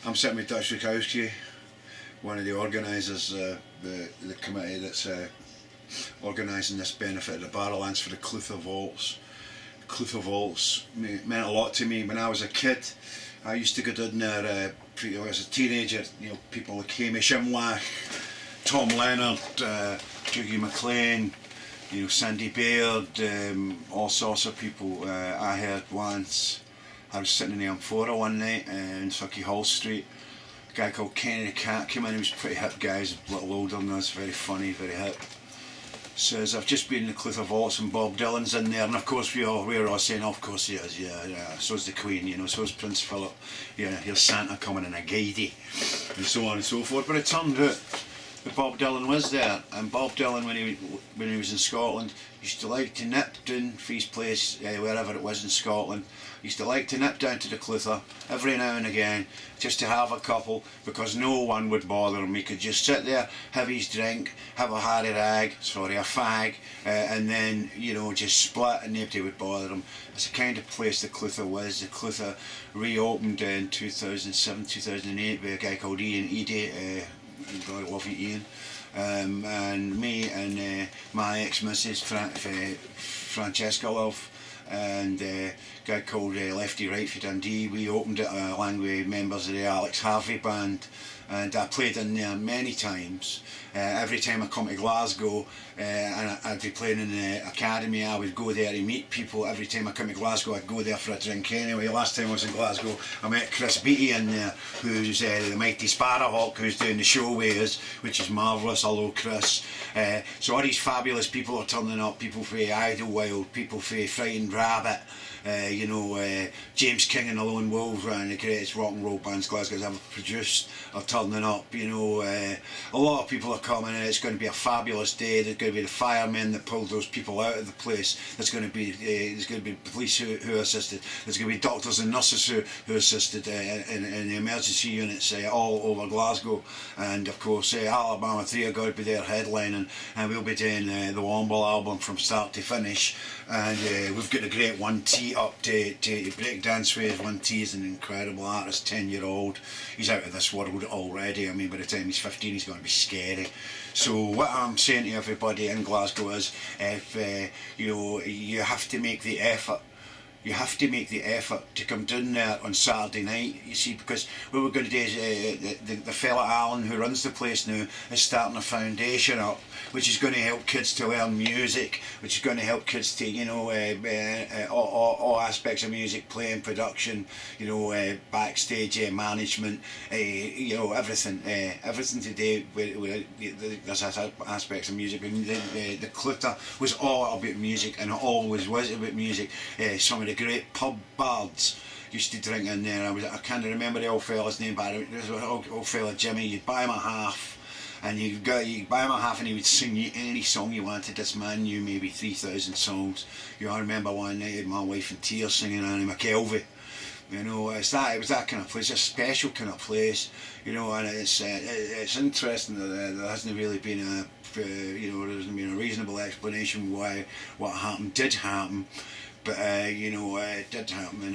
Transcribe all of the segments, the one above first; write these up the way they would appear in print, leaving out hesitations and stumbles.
I'm sitting with Dutch Rukowski, one of the organisers, the committee that's organising this benefit of the Barrowlands for the Clutha Vaults. Clutha Vaults meant a lot to me when I was a kid. I used to go down there as a teenager. People like Hamish Imlach, Tom Leonard, Dougie McLean, Sandy Baird, all sorts of people. I heard once, I was sitting in the Amphora one night in Sucky Hall Street. A guy called Kenny the Cat came in. He was a pretty hip guy, he's a little older than us, very funny, very hip. Says, I've just been in the Clutha Vaults and Bob Dylan's in there, and of course we were all saying, oh, of course he is, yeah, so's the Queen, so's Prince Philip, here's Santa coming in a guidey, and so on and so forth. But it turned out that Bob Dylan was there, and Bob Dylan, when he was in Scotland, used to like to nip down for his place, wherever it was in Scotland. He used to like to nip down to the Clutha every now and again, just to have a couple, because no one would bother him. He could just sit there, have his drink, have a harry rag, a fag, and then, just split, and nobody would bother him. It's the kind of place the Clutha was. The Clutha reopened in 2007, 2008 by a guy called Ian Eadie, God love you, Ian. And me and my ex-missus Francesca Love, and a guy called Lefty Right for Dundee, we opened it along with members of the Alex Harvey band, and I played in there many times. Every time I come to Glasgow and I'd be playing in the academy, I would go there to meet people. Every time I come to Glasgow, I'd go there for a drink anyway. Last time I was in Glasgow, I met Chris Beattie in there, who's the mighty Sparrowhawk, who's doing the show with us, which is marvellous. Hello, Chris. So all these fabulous people are turning up, people for Idlewild, people for Frightened Rabbit, James King and the Lone Wolves, one of the greatest rock and roll bands Glasgow's ever produced, are turning up. A lot of people are coming, and it's going to be a fabulous day. There's going to be the firemen that pulled those people out of the place. There's going to be police who assisted. There's going to be doctors and nurses who assisted in the emergency units all over Glasgow. And of course, Alabama3 are going to be there headlining, and we'll be doing the Womble album from start to finish. And we've got a great 1T up to break dance with. 1T is an incredible artist, 10-year-old. He's out of this world already. I mean, by the time he's 15, he's going to be scary. So what I'm saying to everybody in Glasgow is, if you have to make the effort. You have to make the effort to come down there on Saturday night, you see, because what we're going to do is the fella Alan, who runs the place now, is starting a foundation up, which is going to help kids to learn music, which is going to help kids to, all aspects of music, playing, production, backstage management, everything to do with there's aspects of music. The Clutha was all about music, and it always was about music. Some of the great pub bards used to drink in there. I can't remember the old fella's name, but there was an old fella, Jimmy. You'd buy him a half, and you'd buy him a half, and he would sing you any song you wanted. This man knew maybe 3,000 songs. I remember one night I had my wife in tears singing Annie McKelvey. It was that kind of place, a special kind of place, and it's interesting that there hasn't really been there hasn't been a reasonable explanation why what happened did happen. But it did happen,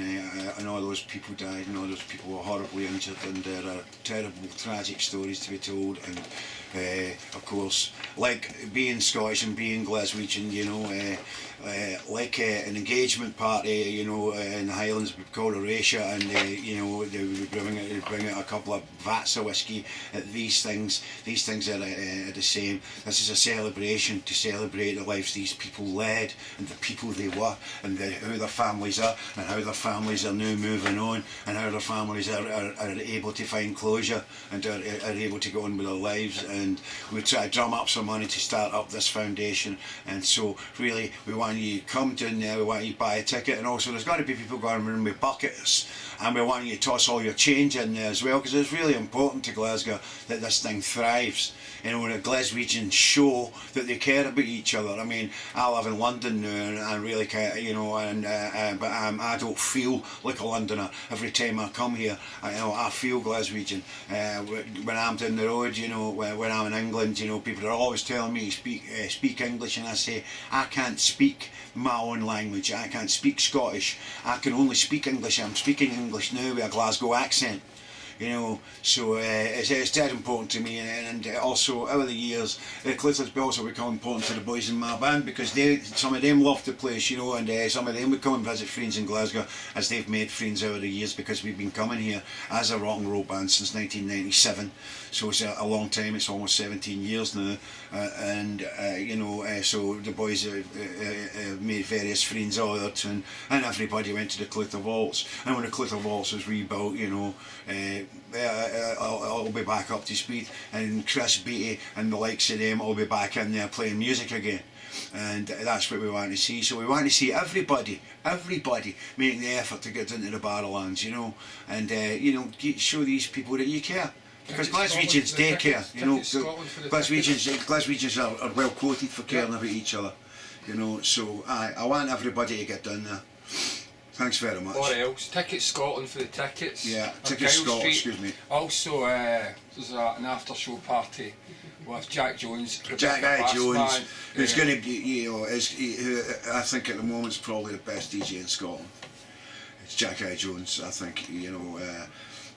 and all those people died, and all those people were horribly injured, and there are terrible, tragic stories to be told. And of course, like being Scottish and being Glaswegian, like an engagement party, in the Highlands we call Horatia, and they would bring out a couple of vats of whiskey. These things are the same. This is a celebration to celebrate the lives these people led, and the people they were, and who their families are, and how their families are now moving on, and how their families are able to find closure, and are able to go on with their lives. And we try to drum up some money to start up this foundation. And so really we want you to come down there, we want you to buy a ticket, and also there's going to be people going around with buckets, and we want you to toss all your change in there as well, because it's really important to Glasgow that this thing thrives. The Glaswegians show that they care about each other. I mean, I live in London now, and I really care, but I don't feel like a Londoner every time I come here. I feel Glaswegian. When I'm down the road, when I'm in England, people are always telling me to speak English, and I say I can't speak my own language. I can't speak Scottish. I can only speak English. I'm speaking English now with a Glasgow accent. you know, so it's dead important to me, and also over the years Clutha's also become important to the boys in my band, because some of them love the place, you know, and some of them would come and visit friends in Glasgow, as they've made friends over the years, because we've been coming here as a rock and roll band since 1997, so it's a long time, it's almost 17 years now, you know, so the boys made various friends all over, and everybody went to the Clutha Vaults, and when the Clutha Vaults was rebuilt, you know, I'll be back up to speed, and Chris Beattie and the likes of them will be back in there playing music again, and that's what we want to see. So we want to see everybody making the effort to get into the Barrowlands, you know, and you know, show these people that you care. Because Glaswegians do care, you know. Glaswegians are well quoted for caring about each other, you know. So I want everybody to get down there. Thanks very much. What else? Tickets Scotland for the tickets. Yeah, Tickets Scotland, excuse me. Also, there's an after show party with Jack Jones. Jack Jones, who's going to be, you know, I think at the moment is probably the best DJ in Scotland. It's Jack Jones, I think, you know.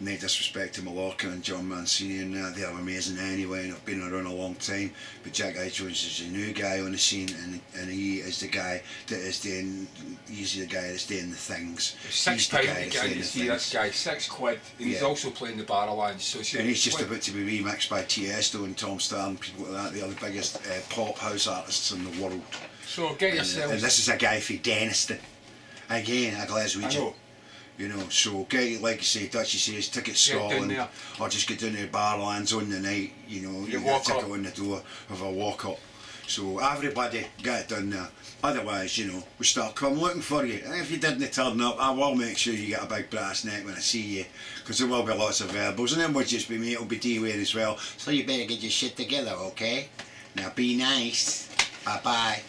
No disrespect to Mallorca and John Mancini, and they're amazing anyway, and have been around a long time, but Jack Jones is a new guy on the scene, and he is the guy that is doing, he's the guy that's doing the things. £6 to get in to see this guy, £6, and he's also playing the Barrowlands, so and he's just about to be remixed by Tiesto and Tom Starr and people like that. They are the biggest pop house artists in the world. So get yourself. And this is a guy from Denniston, again a Glaswegian. You know, so get, like you say, Dutchy says, Tickets Scotland, or just get down to the Barrowlands on the night, you know, you get a ticket on the door of a walk up. So everybody get it done there. Otherwise, you know, we start coming looking for you. And if you didn't turn up, I will make sure you get a big brass neck when I see you, because there will be lots of verbals, and then we'll just be me, it'll be D-Wayne as well. So you better get your shit together, okay? Now be nice. Bye-bye.